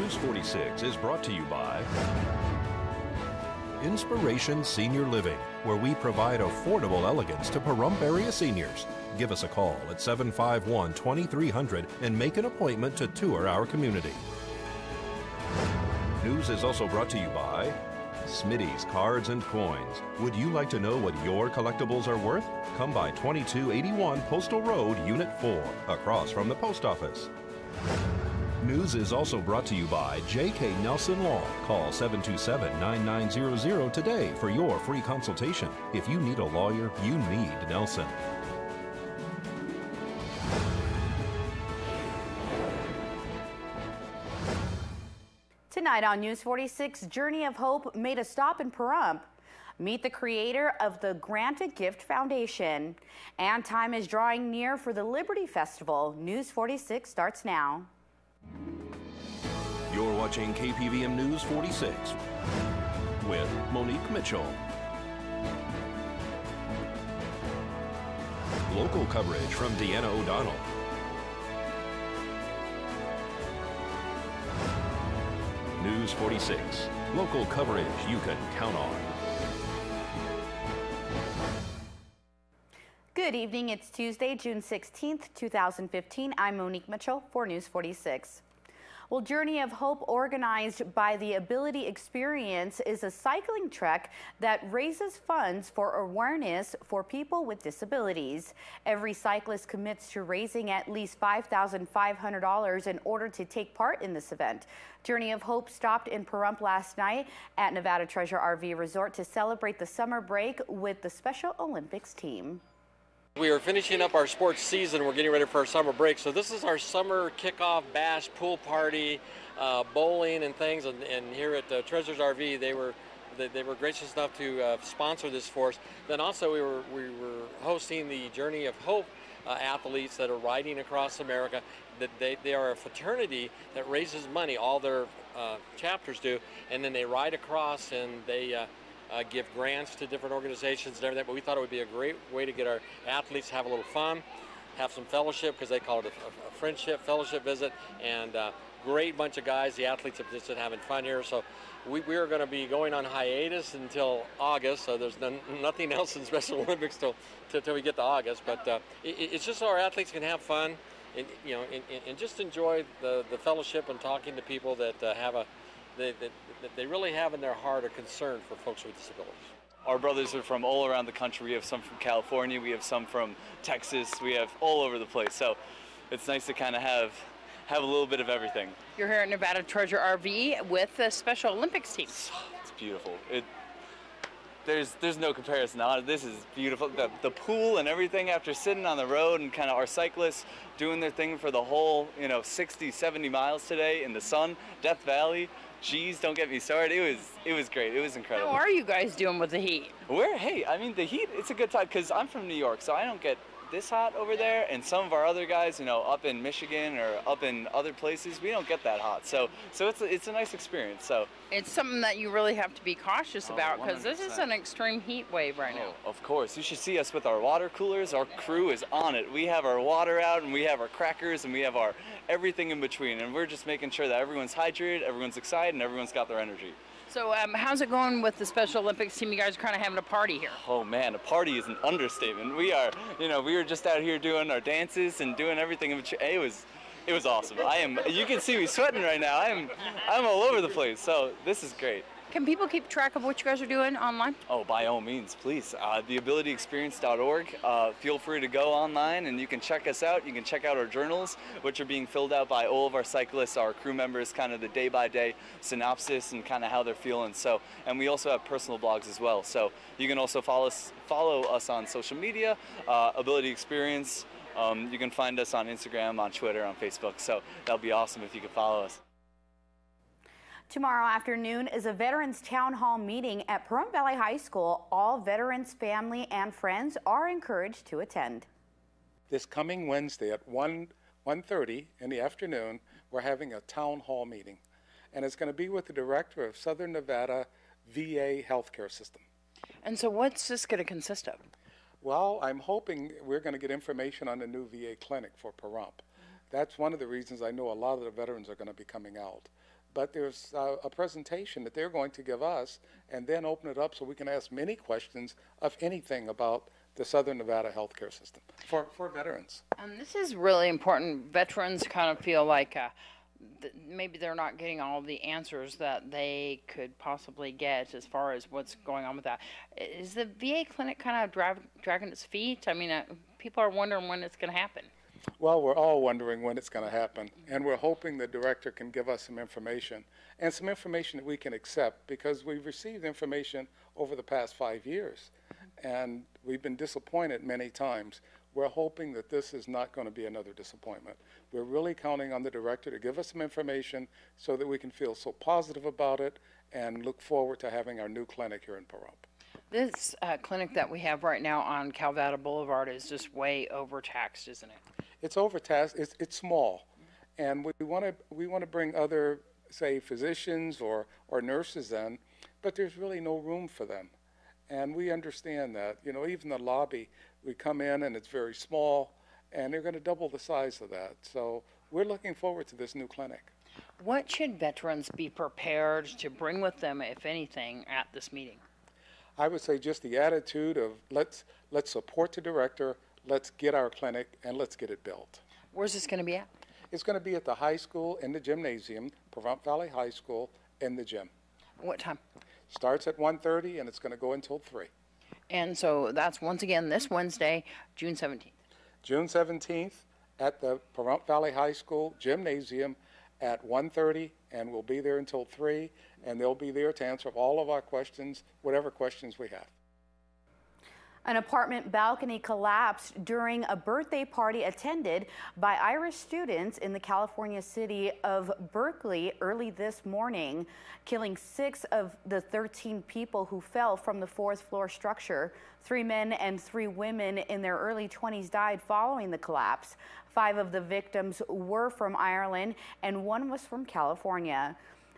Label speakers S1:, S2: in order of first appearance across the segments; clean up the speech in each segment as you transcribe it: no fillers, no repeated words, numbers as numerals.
S1: News 46 is brought to you by Inspiration Senior Living, where we provide affordable elegance to Pahrump area seniors. Give us a call at 751-2300 and make an appointment to tour our community. News is also brought to you by Smitty's Cards and Coins. Would you like to know what your collectibles are worth? Come by 2281 Postal Road, Unit 4, across from the post office. News is also brought to you by J.K. Nelson Law. Call 727-9900 today for your free consultation. If you need a lawyer, you need Nelson.
S2: Tonight on News 46, Journey of Hope made a stop in Pahrump. Meet the creator of the Grant a Gift Foundation. And time is drawing near for the Liberty Festival. News 46 starts now.
S1: You're watching KPVM News 46 with Monique Mitchell. Local coverage from Deanna O'Donnell. News 46, local coverage you can count on.
S2: Good evening. It's Tuesday, June 16th, 2015. I'm Monique Mitchell for News 46. Well, Journey of Hope, organized by the Ability Experience, is a cycling trek that raises funds for awareness for people with disabilities. Every cyclist commits to raising at least $5,500 in order to take part in this event. Journey of Hope stopped in Pahrump last night at Nevada Treasure RV Resort to celebrate the summer break with the Special Olympics team.
S3: We are finishing up our sports season. We're getting ready for our summer break. So this is our summer kickoff bash, pool party, bowling and things. And here at Treasures RV, they were gracious enough to sponsor this for us. Then also we were hosting the Journey of Hope athletes that are riding across America. That they are a fraternity that raises money. All their chapters do, and then they ride across and they give grants to different organizations and everything, but we thought it would be a great way to get our athletes to have a little fun, have some fellowship, because they call it a friendship, fellowship visit, and great bunch of guys. The athletes have just been having fun here, so we are going to be going on hiatus until August, so there's nothing else in Special Olympics till we get to August, but it's just so our athletes can have fun and, you know, and just enjoy the fellowship and talking to people that have a that they really have in their heart a concern for folks with disabilities.
S4: Our brothers are from all around the country. We have some from California, we have some from Texas, we have all over the place. So it's nice to kind of have a little bit of everything.
S5: You're here at Nevada Treasure RV with the Special Olympics team.
S4: It's beautiful. There's no comparison. This is beautiful. The pool and everything after sitting on the road and kind of our cyclists doing their thing for the whole, 60, 70 miles today in the sun, Death Valley. Geez, don't get me started. It was great. It was incredible.
S5: How are you guys doing with the heat?
S4: The heat, it's a good time because I'm from New York, so I don't get this hot over there, and some of our other guys, up in Michigan or up in other places, we don't get that hot. So it's a nice experience. So
S5: it's something that you really have to be cautious about because this is an extreme heat wave right now.
S4: Of course. You should see us with our water coolers. Our crew is on it. We have our water out, and we have our crackers, and we have our everything in between, and we're just making sure that everyone's hydrated, everyone's excited, and everyone's got their energy.
S5: So how's it going with the Special Olympics team? You guys are kind of having a party here.
S4: Oh man, a party is an understatement. We are, we were just out here doing our dances and doing everything. It was awesome. You can see me sweating right now. I'm all over the place. So this is great.
S5: Can people keep track of what you guys are doing online?
S4: Oh, by all means, please. theabilityexperience.org. Feel free to go online and you can check us out. You can check out our journals, which are being filled out by all of our cyclists, our crew members, kind of the day-by-day synopsis and kind of how they're feeling. So, and we also have personal blogs as well. So you can also follow us on social media, Ability Experience. You can find us on Instagram, on Twitter, on Facebook. So that'll be awesome if you could follow us.
S2: Tomorrow afternoon is a Veterans Town Hall meeting at Pahrump Valley High School. All veterans, family, and friends are encouraged to attend.
S6: This coming Wednesday at 1:30 in the afternoon, we're having a town hall meeting. And it's going to be with the director of Southern Nevada VA healthcare system.
S5: And so what's this going to consist of?
S6: Well, I'm hoping we're going to get information on the new VA clinic for Pahrump. That's one of the reasons I know a lot of the veterans are going to be coming out. but there's a presentation that they're going to give us and then open it up so we can ask many questions of anything about the Southern Nevada healthcare system for veterans.
S5: This is really important. Veterans kind of feel like maybe they're not getting all the answers that they could possibly get as far as what's going on with that. Is the VA clinic kind of dragging its feet? I mean, people are wondering when it's going to happen.
S6: Well, we're all wondering when it's going to happen, and we're hoping the director can give us some information, and some information that we can accept, because we've received information over the past 5 years, and we've been disappointed many times. We're hoping that this is not going to be another disappointment. We're really counting on the director to give us some information so that we can feel so positive about it and look forward to having our new clinic here in Pahrump.
S5: This clinic that we have right now on Calvada Boulevard is just way overtaxed, isn't it?
S6: It's overtasked. It's small, and we want to bring other, say, physicians or nurses in, but there's really no room for them, and we understand that. You know, even the lobby, we come in and it's very small, and they're going to double the size of that. So we're looking forward to this new clinic.
S5: What should veterans be prepared to bring with them, if anything, at this meeting?
S6: I would say just the attitude of let's support the director, let's get our clinic, and let's get it built.
S5: Where's this going to be at?
S6: It's going to be at the high school in the gymnasium, Pahrump Valley High School, in the gym.
S5: What time?
S6: Starts at 1:30 and it's going to go until 3.
S5: And so that's once again this Wednesday, June 17th.
S6: June 17th at the Pahrump Valley High School gymnasium at 1:30, and we'll be there until 3, and they'll be there to answer all of our questions, whatever questions we have.
S2: An apartment balcony collapsed during a birthday party attended by Irish students in the California city of Berkeley early this morning, killing 6 of the 13 people who fell from the 4th floor structure. 3 men and 3 women in their early 20s died following the collapse. 5 of the victims were from Ireland and 1 was from California.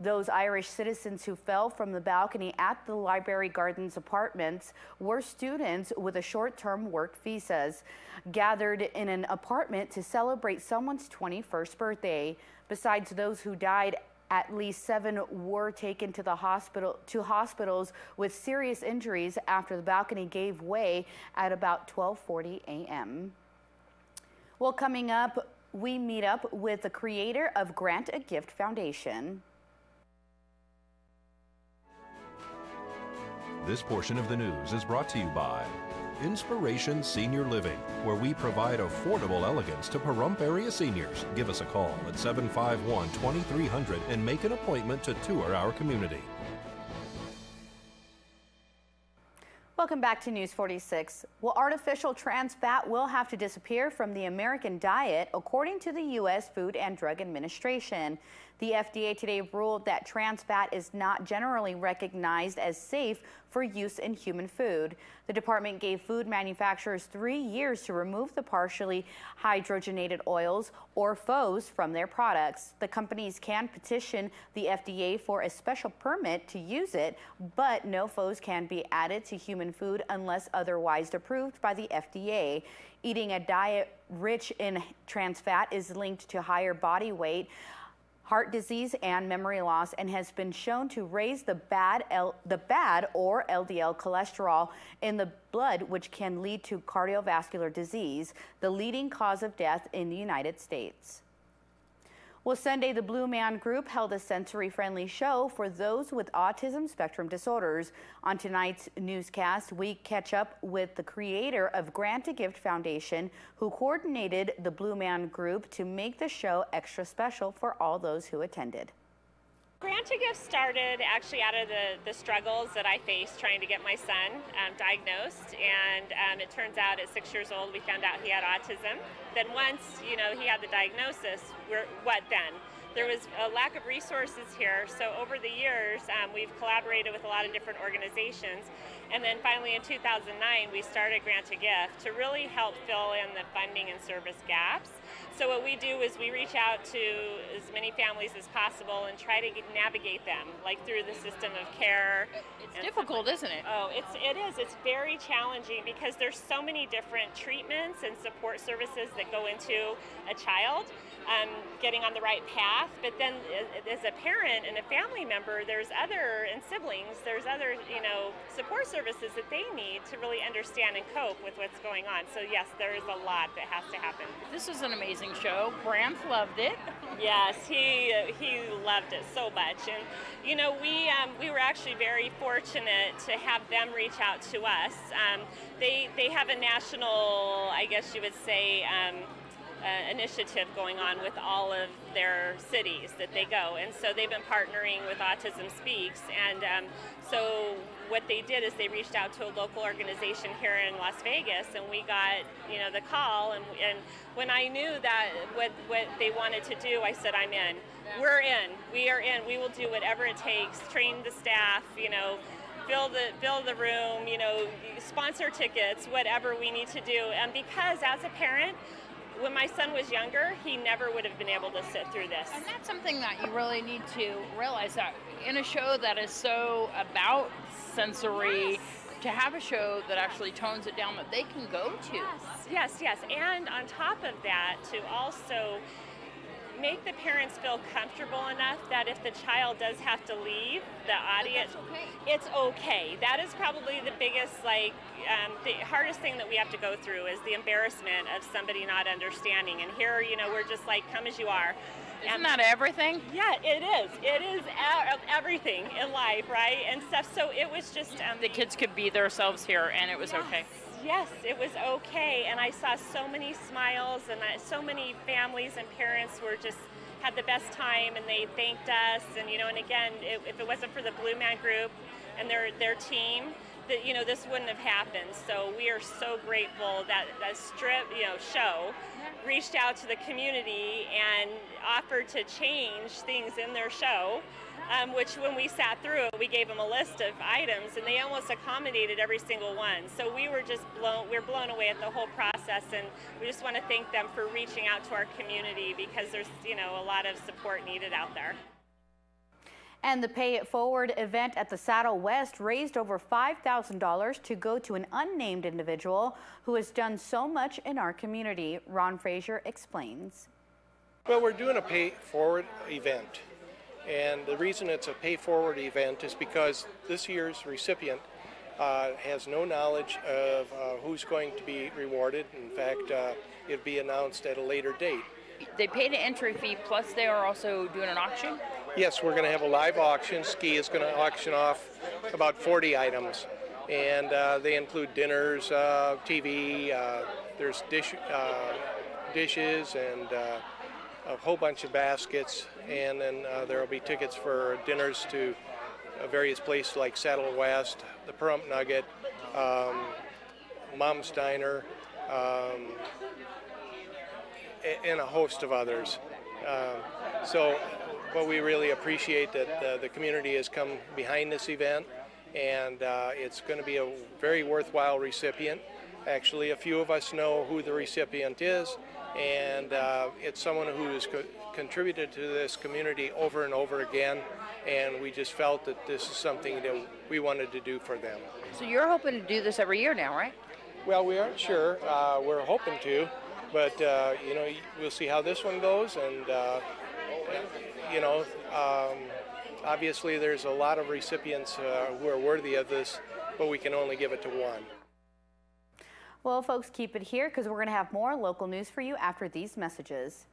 S2: Those Irish citizens who fell from the balcony at the Library Gardens apartments were students with a short-term work visas, gathered in an apartment to celebrate someone's 21st birthday. Besides those who died, at least 7 were taken to the hospitals with serious injuries after the balcony gave way at about 12:40 a.m. Well, coming up, we meet up with the creator of Grant a Gift Foundation.
S1: This portion of the news is brought to you by Inspiration Senior Living, where we provide affordable elegance to Pahrump area seniors. Give us a call at 751-2300 and make an appointment to tour our community.
S2: Welcome back to News 46. Well, artificial trans fat will have to disappear from the American diet, according to the U.S. Food and Drug Administration. The FDA today ruled that trans fat is not generally recognized as safe for use in human food. The department gave food manufacturers 3 years to remove the partially hydrogenated oils, or FOs, from their products. The companies can petition the FDA for a special permit to use it, but no FOs can be added to human food unless otherwise approved by the FDA. Eating a diet rich in trans fat is linked to higher body weight, heart disease, and memory loss, and has been shown to raise the bad or LDL cholesterol in the blood, which can lead to cardiovascular disease, the leading cause of death in the United States. Well, Sunday, the Blue Man Group held a sensory-friendly show for those with autism spectrum disorders. On tonight's newscast, we catch up with the creator of Grant a Gift Foundation, who coordinated the Blue Man Group to make the show extra special for all those who attended.
S7: Grant a Gift started actually out of the struggles that I faced trying to get my son diagnosed, and it turns out at 6 years old we found out he had autism. Then once he had the diagnosis, what then? There was a lack of resources here, so over the years we've collaborated with a lot of different organizations, and then finally in 2009 we started Grant a Gift to really help fill in the funding and service gaps. So what we do is we reach out to as many families as possible and try to navigate them, like through the system of care.
S5: It's difficult, isn't it?
S7: Oh, it is. It's very challenging because there's so many different treatments and support services that go into a child. getting on the right path. But then as a parent and a family member, there's other, and siblings, there's other, support services that they need to really understand and cope with what's going on. So yes, there is a lot that has to happen.
S5: This is an amazing show. Grant loved it.
S7: Yes, he loved it so much. And we were actually very fortunate to have them reach out to us. They have a national, I guess you would say, initiative going on with all of their cities that they go, and so they've been partnering with Autism Speaks, and so what they did is they reached out to a local organization here in Las Vegas, and we got the call, and when I knew that what they wanted to do, I said, I'm in. We're in. We are in. We will do whatever it takes. Train the staff. Fill the room. Sponsor tickets. Whatever we need to do. And because as a parent, when my son was younger, he never would have been able to sit through this.
S5: And that's something that you really need to realize, that in a show that is so about sensory,
S7: Yes.
S5: to have a show that actually tones it down that they can go to.
S7: Yes. And on top of that, to also make the parents feel comfortable enough that if the child does have to leave the audience, it's okay. That is probably the biggest, the hardest thing that we have to go through is the embarrassment of somebody not understanding. And here, we're just like, come as you are.
S5: Isn't that everything?
S7: Yeah, it is. It is everything in life, right? And stuff. So it was just
S5: The kids could be themselves here, and it was okay.
S7: Yes, it was okay, and I saw so many smiles, and so many families and parents had the best time, and they thanked us, and and again, if it wasn't for the Blue Man Group and their team, that this wouldn't have happened. So we are so grateful that the strip show reached out to the community and offered to change things in their show. Which when we sat through it, we gave them a list of items, and they almost accommodated every single one. So we were just blown away at the whole process, and we just want to thank them for reaching out to our community, because there's a lot of support needed out there.
S2: And the Pay It Forward event at the Saddle West raised over $5,000 to go to an unnamed individual who has done so much in our community. Ron Frazier explains.
S8: Well, we're doing a Pay It Forward event. And the reason it's a Pay Forward event is because this year's recipient has no knowledge of who's going to be rewarded. In fact, it'll be announced at a later date.
S5: They paid an entry fee, plus they are also doing an auction?
S8: Yes, we're going to have a live auction. Ski is going to auction off about 40 items. And they include dinners, TV, there's dishes, and a whole bunch of baskets, and then there will be tickets for dinners to various places like Saddle West, the Perump Nugget, Mom's Diner, and a host of others. But we really appreciate that the community has come behind this event, and it's going to be a very worthwhile recipient. Actually, a few of us know who the recipient is, and it's someone who has contributed to this community over and over again, and we just felt that this is something that we wanted to do for them.
S5: So you're hoping to do this every year now, right?
S8: Well, we aren't sure. We're hoping to, but we'll see how this one goes, and obviously there's a lot of recipients who are worthy of this, but we can only give it to one.
S2: Well, folks, keep it here, because we're going to have more local news for you after these messages.